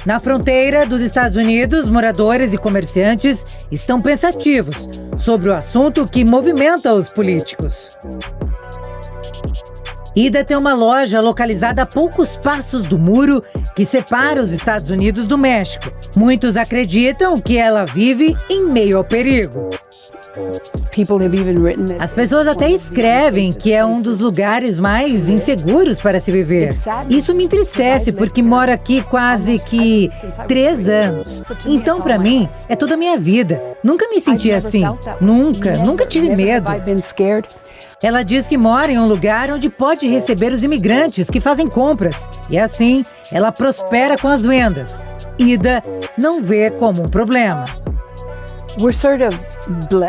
Na fronteira dos Estados Unidos, moradores e comerciantes estão pensativos sobre o assunto que movimenta os políticos. Ida tem uma loja localizada a poucos passos do muro que separa os Estados Unidos do México. Muitos acreditam que ela vive em meio ao perigo. As pessoas até escrevem que é um dos lugares mais inseguros para se viver. Isso me entristece porque moro aqui quase que 3 anos. Então, para mim, é toda a minha vida. Nunca me senti assim. Nunca tive medo. Ela diz que mora em um lugar onde pode receber os imigrantes que fazem compras. E assim, ela prospera com as vendas. Ida não vê como um problema.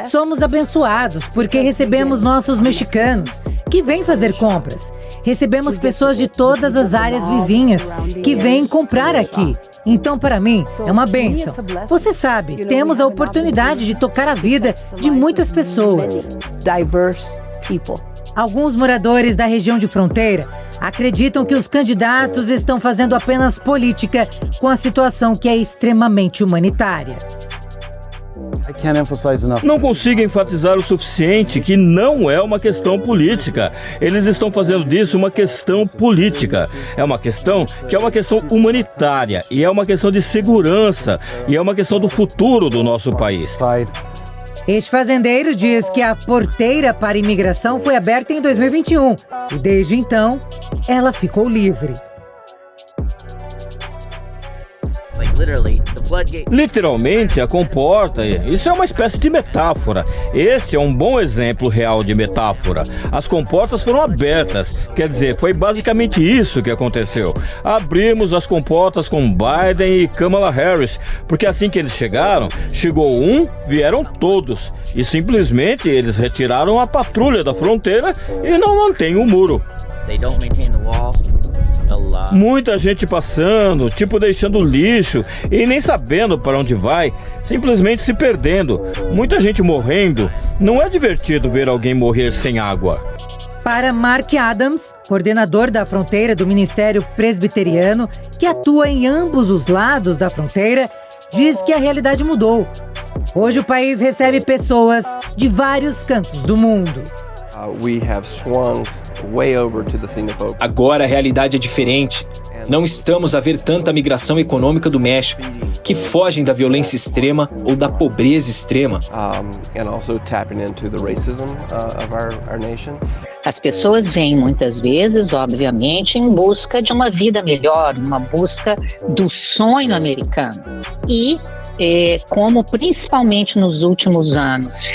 Somos abençoados porque recebemos nossos mexicanos que vêm fazer compras. Recebemos pessoas de todas as áreas vizinhas que vêm comprar aqui. Então, para mim, é uma bênção. Você sabe, temos a oportunidade de tocar a vida de muitas pessoas. Alguns moradores da região de fronteira acreditam que os candidatos estão fazendo apenas política com a situação que é extremamente humanitária. Não consigo enfatizar o suficiente que não é uma questão política. Eles estão fazendo disso uma questão política. É uma questão que é uma questão humanitária e é uma questão de segurança e é uma questão do futuro do nosso país. Este fazendeiro diz que a porteira para imigração foi aberta em 2021 e desde então ela ficou livre. Literalmente, a comporta, isso é uma espécie de metáfora. Este é um bom exemplo real de metáfora. As comportas foram abertas, quer dizer, foi basicamente isso que aconteceu. Abrimos as comportas com Biden e Kamala Harris, porque assim que eles chegaram, chegou um, vieram todos. E simplesmente eles retiraram a patrulha da fronteira e não mantêm o muro. Muita gente passando, tipo deixando lixo e nem sabendo para onde vai, simplesmente se perdendo. Muita gente morrendo. Não é divertido ver alguém morrer sem água. Para Mark Adams, coordenador da fronteira do Ministério Presbiteriano, que atua em ambos os lados da fronteira, diz que a realidade mudou. Hoje o país recebe pessoas de vários cantos do mundo. Agora a realidade é diferente. Não estamos a ver tanta migração econômica do México, que fogem da violência extrema ou da pobreza extrema. As pessoas vêm muitas vezes, obviamente, em busca de uma vida melhor, uma busca do sonho americano. E como principalmente nos últimos anos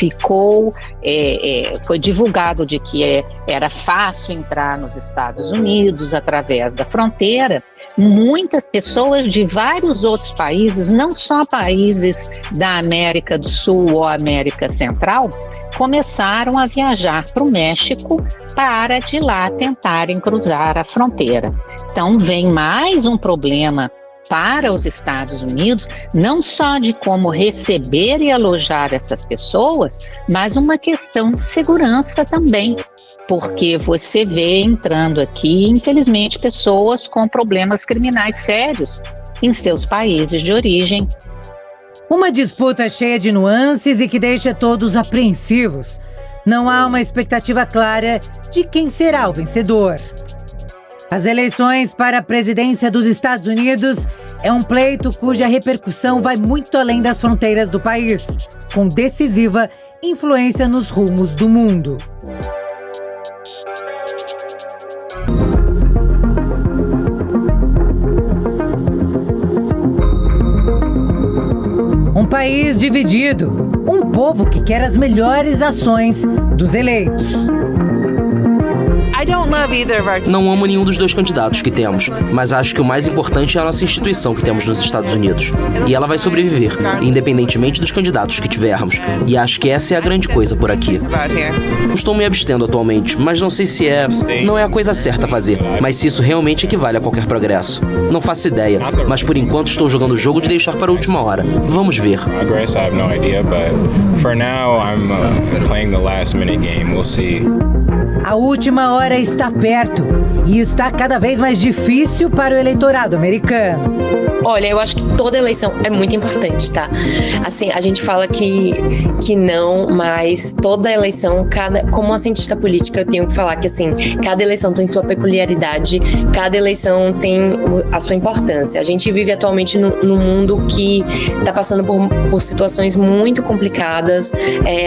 foi divulgado de que era fácil entrar nos Estados Unidos através da fronteira, muitas pessoas de vários outros países, não só países da América do Sul ou América Central, começaram a viajar para o México para de lá tentarem cruzar a fronteira. Então vem mais um problema para os Estados Unidos, não só de como receber e alojar essas pessoas, mas uma questão de segurança também, porque você vê entrando aqui, infelizmente, pessoas com problemas criminais sérios em seus países de origem. Uma disputa cheia de nuances e que deixa todos apreensivos. Não há uma expectativa clara de quem será o vencedor. As eleições para a presidência dos Estados Unidos é um pleito cuja repercussão vai muito além das fronteiras do país, com decisiva influência nos rumos do mundo. Um país dividido, um povo que quer as melhores ações dos eleitos. Não amo nenhum dos dois candidatos que temos, mas acho que o mais importante é a nossa instituição que temos nos Estados Unidos. E ela vai sobreviver, independentemente dos candidatos que tivermos. E acho que essa é a grande coisa por aqui. Estou me abstendo atualmente, mas não sei se não é a coisa certa a fazer, mas se isso realmente equivale a qualquer progresso. Não faço ideia, mas por enquanto estou jogando o jogo de deixar para a última hora. Vamos ver. For now, I'm playing the last minute game. We'll see. A última hora está perto e está cada vez mais difícil para o eleitorado americano. Olha, eu acho que toda eleição é muito importante, tá? Assim, a gente fala que não, mas toda eleição, como uma cientista política, eu tenho que falar que, assim, cada eleição tem sua peculiaridade, cada eleição tem a sua importância. A gente vive atualmente num mundo que está passando por situações muito complicadas.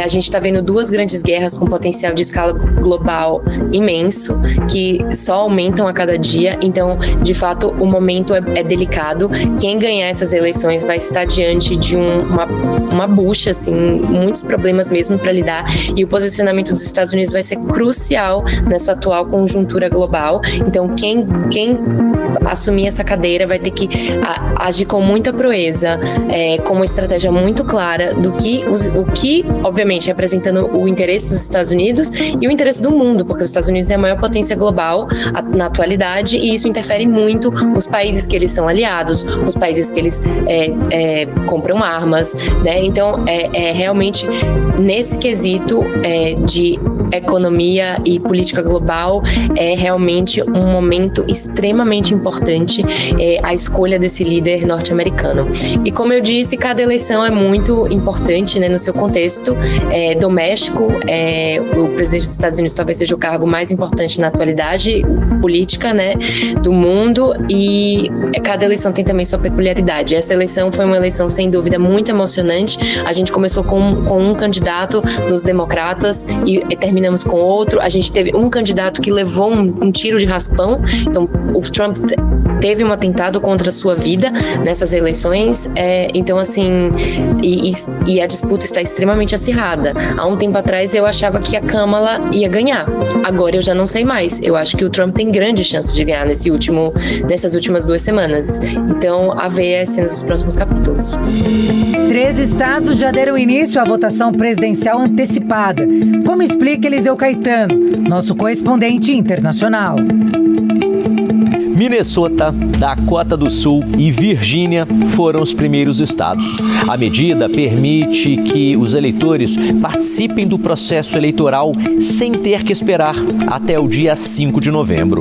A gente está vendo 2 grandes guerras com potencial de escala global imenso, que só aumentam a cada dia. Então, de fato, o momento é delicado. Quem ganhar essas eleições vai estar diante de uma bucha, assim, muitos problemas mesmo para lidar, e o posicionamento dos Estados Unidos vai ser crucial nessa atual conjuntura global. Então, quem assumir essa cadeira vai ter que agir com muita proeza, com uma estratégia muito clara do o que, obviamente, representando o interesse dos Estados Unidos e o interesse do mundo, porque os Estados Unidos é a maior potência global na atualidade, e isso interfere muito os países que eles são aliados, os países que eles compram armas, né? Então, realmente, nesse quesito de economia e política global, é realmente um momento extremamente importante, a escolha desse líder norte-americano. E como eu disse, cada eleição é muito importante, né, no seu contexto doméstico. O presidente dos Estados Unidos talvez seja o cargo mais importante na atualidade política, né, do mundo, e cada eleição tem também sua peculiaridade. Essa eleição foi uma eleição, sem dúvida, muito emocionante. A gente começou com um candidato nos democratas e terminamos com outro. A gente teve um candidato que levou um tiro de raspão. Então, o Trump teve um atentado contra a sua vida nessas eleições. Então, assim, e a disputa está extremamente acirrada. Há um tempo atrás, eu achava que a Kamala ia ganhar. Agora, eu já não sei mais. Eu acho que o Trump tem grande chance de ganhar nessas últimas 2 semanas. Então, a ver cenas dos próximos capítulos. 3 estados já deram início à votação presidencial antecipada, como explica Eliseu Caetano, nosso correspondente internacional. Minnesota, Dakota do Sul e Virgínia foram os primeiros estados. A medida permite que os eleitores participem do processo eleitoral sem ter que esperar até o dia 5 de novembro.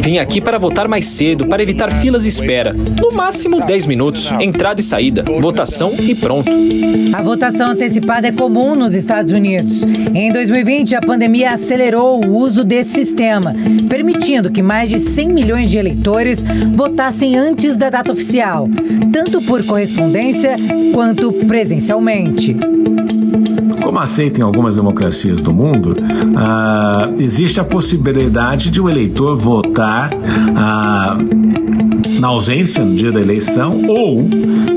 Vim aqui para votar mais cedo, para evitar filas e espera. No máximo 10 minutos, entrada e saída, votação e pronto. A votação antecipada é comum nos Estados Unidos. Em 2020, a pandemia acelerou o uso desse sistema, permitindo que mais de 100 milhões de eleitores votassem antes da data oficial, tanto por correspondência quanto presencialmente. Como aceita em algumas democracias do mundo, existe a possibilidade de o eleitor votar na ausência no dia da eleição, ou,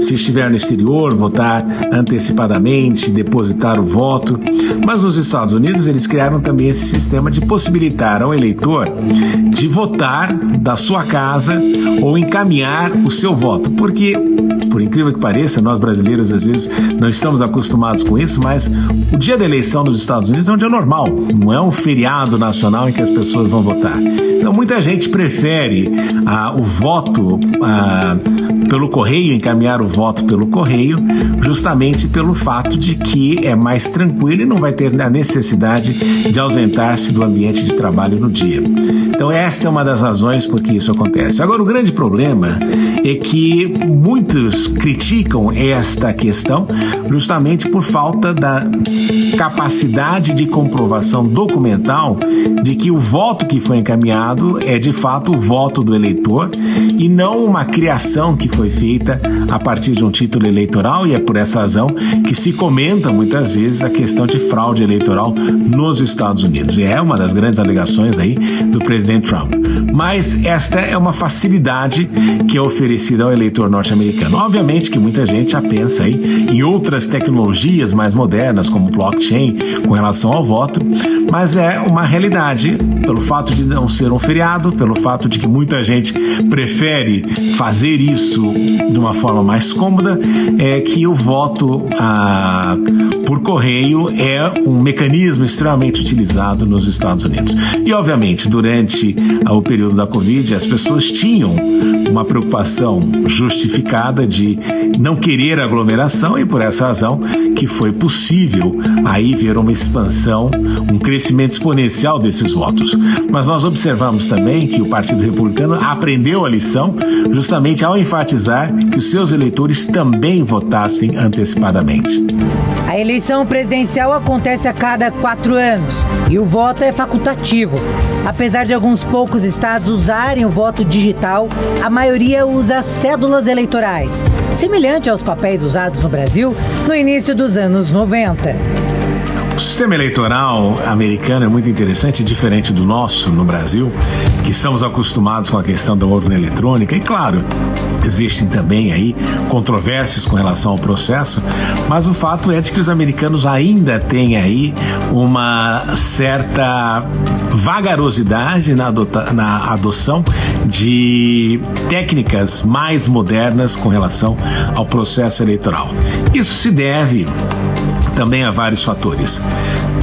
se estiver no exterior, votar antecipadamente, depositar o voto. Mas nos Estados Unidos eles criaram também esse sistema de possibilitar ao eleitor de votar da sua casa ou encaminhar o seu voto, porque, por incrível que pareça, nós brasileiros às vezes não estamos acostumados com isso, mas o dia da eleição nos Estados Unidos é um dia normal, não é um feriado nacional em que as pessoas vão votar. Então muita gente prefere o voto pelo correio, encaminhar o voto pelo correio, justamente pelo fato de que é mais tranquilo e não vai ter a necessidade de ausentar-se do ambiente de trabalho no dia. Então esta é uma das razões por que isso acontece. Agora, o grande problema é que muitos criticam esta questão justamente por falta da capacidade de comprovação documental de que o voto que foi encaminhado é de fato o voto do eleitor e não uma criação que foi feita a partir de um título eleitoral, e é por essa razão que se comenta muitas vezes a questão de fraude eleitoral nos Estados Unidos. E é uma das grandes alegações aí do presidente Trump. Mas esta é uma facilidade que é oferecida ao eleitor norte-americano. Obviamente que muita gente já pensa aí em outras tecnologias mais modernas, como blockchain, com relação ao voto, mas é uma realidade, pelo fato de não ser um feriado, pelo fato de que muita gente prefere fazer isso de uma forma mais cômoda, é que o voto por correio é um mecanismo extremamente utilizado nos Estados Unidos. E, obviamente, durante o período da Covid, as pessoas tinham uma preocupação justificada de não querer aglomeração, e por essa razão que foi possível aí ver uma expansão, um crescimento exponencial desses votos. Mas nós observamos também que o Partido Republicano aprendeu a lição justamente ao enfatizar que os seus eleitores também votassem antecipadamente. A eleição presidencial acontece a cada 4 anos e o voto é facultativo. Apesar de alguns poucos estados usarem o voto digital, a maioria usa cédulas eleitorais, semelhante aos papéis usados no Brasil no início dos anos 90. O sistema eleitoral americano é muito interessante, diferente do nosso no Brasil, que estamos acostumados com a questão da urna eletrônica. E claro, existem também aí controvérsias com relação ao processo, mas o fato é de que os americanos ainda têm aí uma certa vagarosidade na adoção de técnicas mais modernas com relação ao processo eleitoral. Isso se deve também há vários fatores.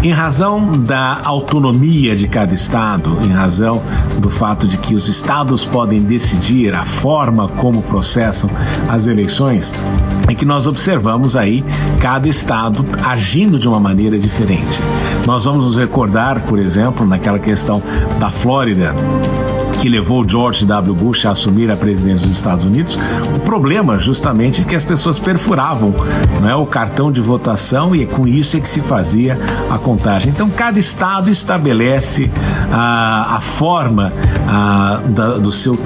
Em razão da autonomia de cada estado, em razão do fato de que os estados podem decidir a forma como processam as eleições, é que nós observamos aí cada estado agindo de uma maneira diferente. Nós vamos nos recordar, por exemplo, naquela questão da Flórida, que levou George W. Bush a assumir a presidência dos Estados Unidos, o problema justamente é que as pessoas perfuravam, né, o cartão de votação, e com isso é que se fazia a contagem. Então cada estado estabelece a forma do seu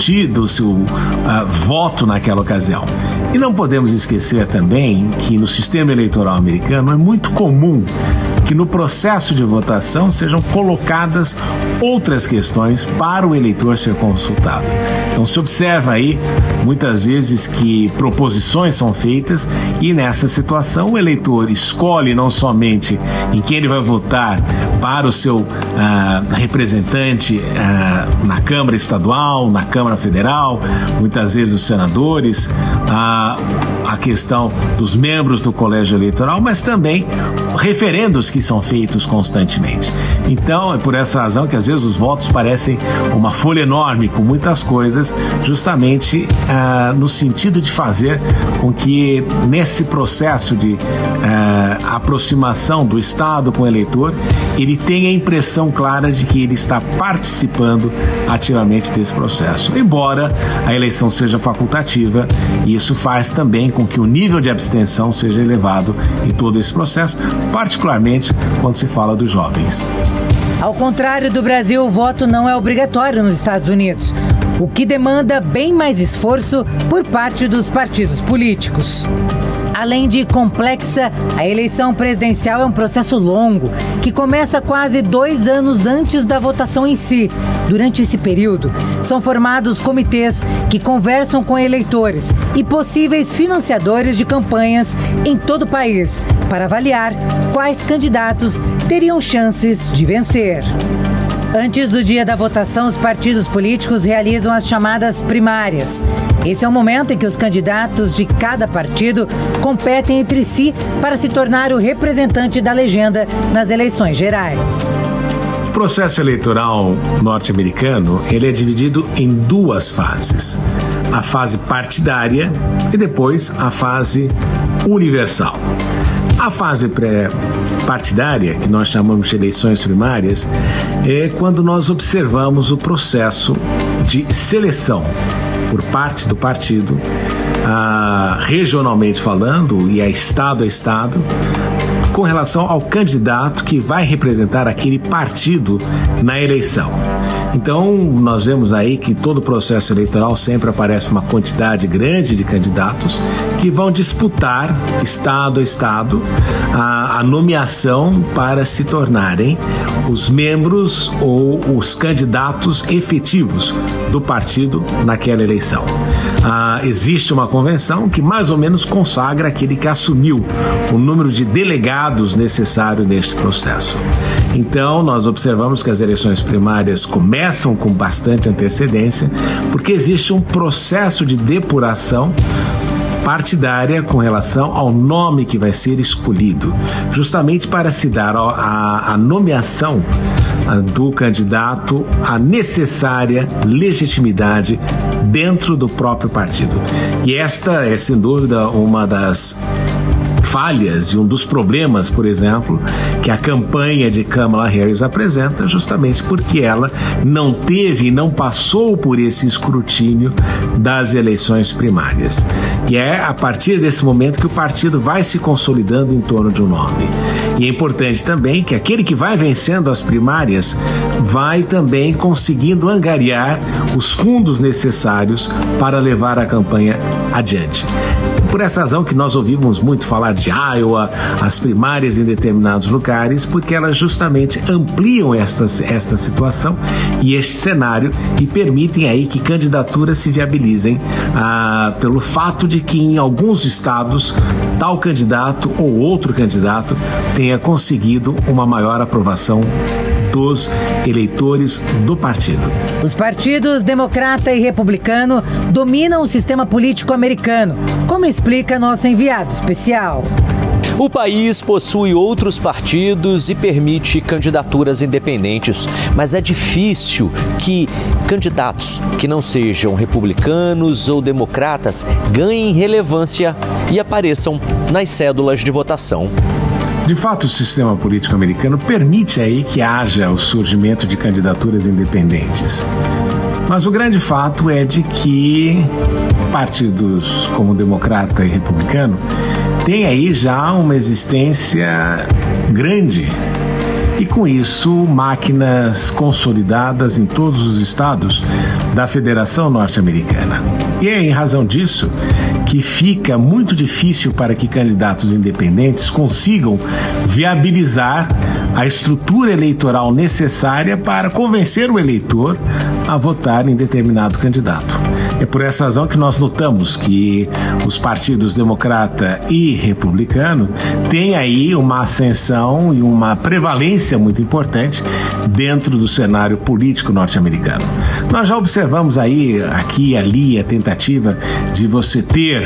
voto naquela ocasião. E não podemos esquecer também que no sistema eleitoral americano é muito comum que no processo de votação sejam colocadas outras questões para o eleitor ser consultado. Então se observa aí muitas vezes que proposições são feitas e nessa situação o eleitor escolhe não somente em quem ele vai votar para o seu representante na Câmara Estadual, na Câmara Federal, muitas vezes os senadores, a questão dos membros do colégio eleitoral, mas também referendos que são feitos constantemente. Então é por essa razão que às vezes os votos parecem uma folha enorme com muitas coisas, justamente no sentido de fazer com que nesse processo de aproximação do Estado com o eleitor, ele tenha a impressão clara de que ele está participando ativamente desse processo. Embora a eleição seja facultativa, isso faz também com que o nível de abstenção seja elevado em todo esse processo, particularmente quando se fala dos jovens. Ao contrário do Brasil, o voto não é obrigatório nos Estados Unidos, o que demanda bem mais esforço por parte dos partidos políticos. Além de complexa, a eleição presidencial é um processo longo, que começa quase 2 anos antes da votação em si. Durante esse período, são formados comitês que conversam com eleitores e possíveis financiadores de campanhas em todo o país, para avaliar quais candidatos teriam chances de vencer. Antes do dia da votação, os partidos políticos realizam as chamadas primárias. Esse é o momento em que os candidatos de cada partido competem entre si para se tornar o representante da legenda nas eleições gerais. O processo eleitoral norte-americano, ele é dividido em 2 fases. A fase partidária e depois a fase universal. A fase pré-partidária, que nós chamamos de eleições primárias, é quando nós observamos o processo de seleção por parte do partido, regionalmente falando, e a estado, com relação ao candidato que vai representar aquele partido na eleição. Então, nós vemos aí que todo o processo eleitoral sempre aparece uma quantidade grande de candidatos que vão disputar, estado a estado, a nomeação para se tornarem os membros ou os candidatos efetivos do partido naquela eleição. Existe uma convenção que mais ou menos consagra aquele que assumiu o número de delegados necessário neste processo. Então, nós observamos que as eleições primárias começam com bastante antecedência, porque existe um processo de depuração partidária com relação ao nome que vai ser escolhido, justamente para se dar a nomeação do candidato a necessária legitimidade dentro do próprio partido. E esta é, sem dúvida, uma das falhas e um dos problemas, por exemplo, que a campanha de Kamala Harris apresenta, justamente porque ela não teve e não passou por esse escrutínio das eleições primárias. E é a partir desse momento que o partido vai se consolidando em torno de um nome. E é importante também que aquele que vai vencendo as primárias vai também conseguindo angariar os fundos necessários para levar a campanha adiante. Por essa razão que nós ouvimos muito falar de Iowa, as primárias em determinados lugares, porque elas justamente ampliam esta situação e este cenário e permitem aí que candidaturas se viabilizem pelo fato de que em alguns estados tal candidato ou outro candidato tenha conseguido uma maior aprovação dos eleitores do partido. Os partidos democrata e republicano dominam o sistema político americano, como explica nosso enviado especial. O país possui outros partidos e permite candidaturas independentes, mas é difícil que candidatos que não sejam republicanos ou democratas ganhem relevância e apareçam nas cédulas de votação. De fato, o sistema político americano permite aí que haja o surgimento de candidaturas independentes. Mas o grande fato é de que partidos como democrata e republicano têm aí já uma existência grande. E com isso, máquinas consolidadas em todos os estados da Federação Norte-Americana. E é em razão disso que fica muito difícil para que candidatos independentes consigam viabilizar a estrutura eleitoral necessária para convencer o eleitor a votar em determinado candidato. É por essa razão que nós notamos que os partidos democrata e republicano têm aí uma ascensão e uma prevalência muito importante dentro do cenário político norte-americano. Nós já observamos aí, aqui e ali, a tentativa de você ter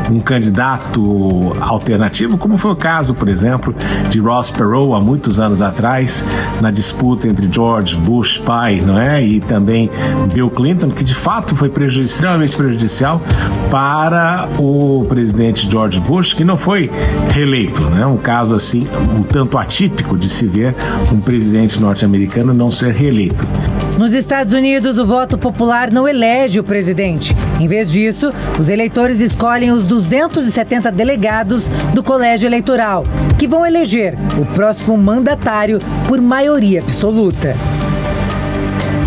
um candidato alternativo, como foi o caso, por exemplo, de Ross Perot há muitos anos atrás, na disputa entre George Bush pai, não é? E também Bill Clinton, que de fato foi extremamente prejudicial para o presidente George Bush, que não foi reeleito, né? Um caso assim, um tanto atípico de se ver um presidente norte-americano não ser reeleito. Nos Estados Unidos, o voto popular não elege o presidente. Em vez disso, os eleitores escolhem os 270 delegados do colégio eleitoral, que vão eleger o próximo mandatário por maioria absoluta.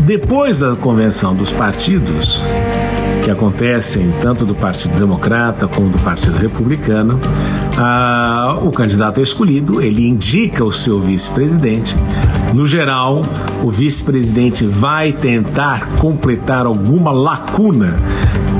Depois da convenção dos partidos, que acontecem tanto do Partido Democrata como do Partido Republicano, o candidato é escolhido, ele indica o seu vice-presidente. No geral, o vice-presidente vai tentar completar alguma lacuna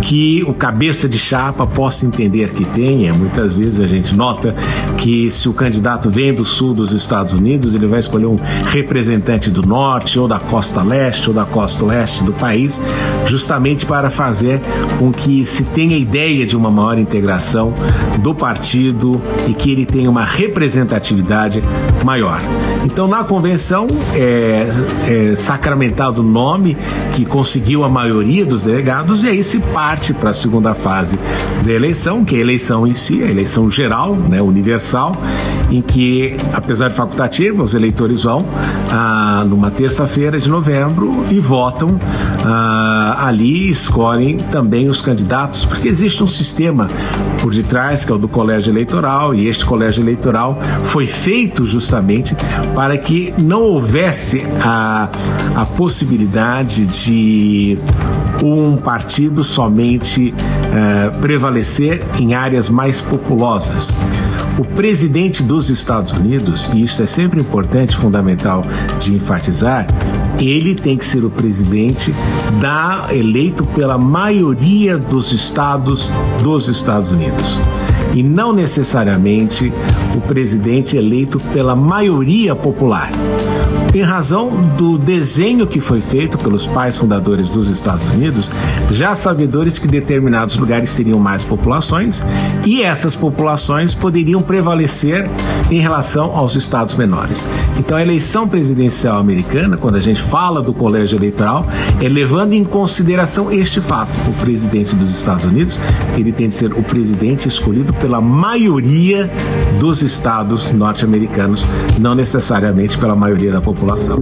que o cabeça de chapa possa entender que tenha. Muitas vezes a gente nota que se o candidato vem do sul dos Estados Unidos, ele vai escolher um representante do norte ou da costa leste ou da costa oeste do país, justamente para fazer com que se tenha ideia de uma maior integração do partido e que ele tenha uma representatividade maior. Então, na convenção é sacramentado o nome que conseguiu a maioria dos delegados, e aí se parte para a segunda fase da eleição, que é a eleição em si, a eleição geral, né, universal, em que, apesar de facultativa, os eleitores vão numa terça-feira de novembro e votam ali, escolhem também os candidatos, porque existe um sistema por detrás, que é o do colégio eleitoral, e este colégio eleitoral foi feito justamente para que não houvesse a possibilidade de um partido somente prevalecer em áreas mais populosas. O presidente dos Estados Unidos, e isso é sempre importante, fundamental de enfatizar, ele tem que ser o presidente eleito pela maioria dos estados dos Estados Unidos. E não necessariamente o presidente eleito pela maioria popular. em razão do desenho que foi feito pelos pais fundadores dos Estados Unidos, já sabedores que determinados lugares teriam mais populações e essas populações poderiam prevalecer em relação aos estados menores. Então, a eleição presidencial americana, quando a gente fala do colégio eleitoral, é levando em consideração este fato. O presidente dos Estados Unidos, ele tem de ser o presidente escolhido pela maioria dos estados norte-americanos, não necessariamente pela maioria da população.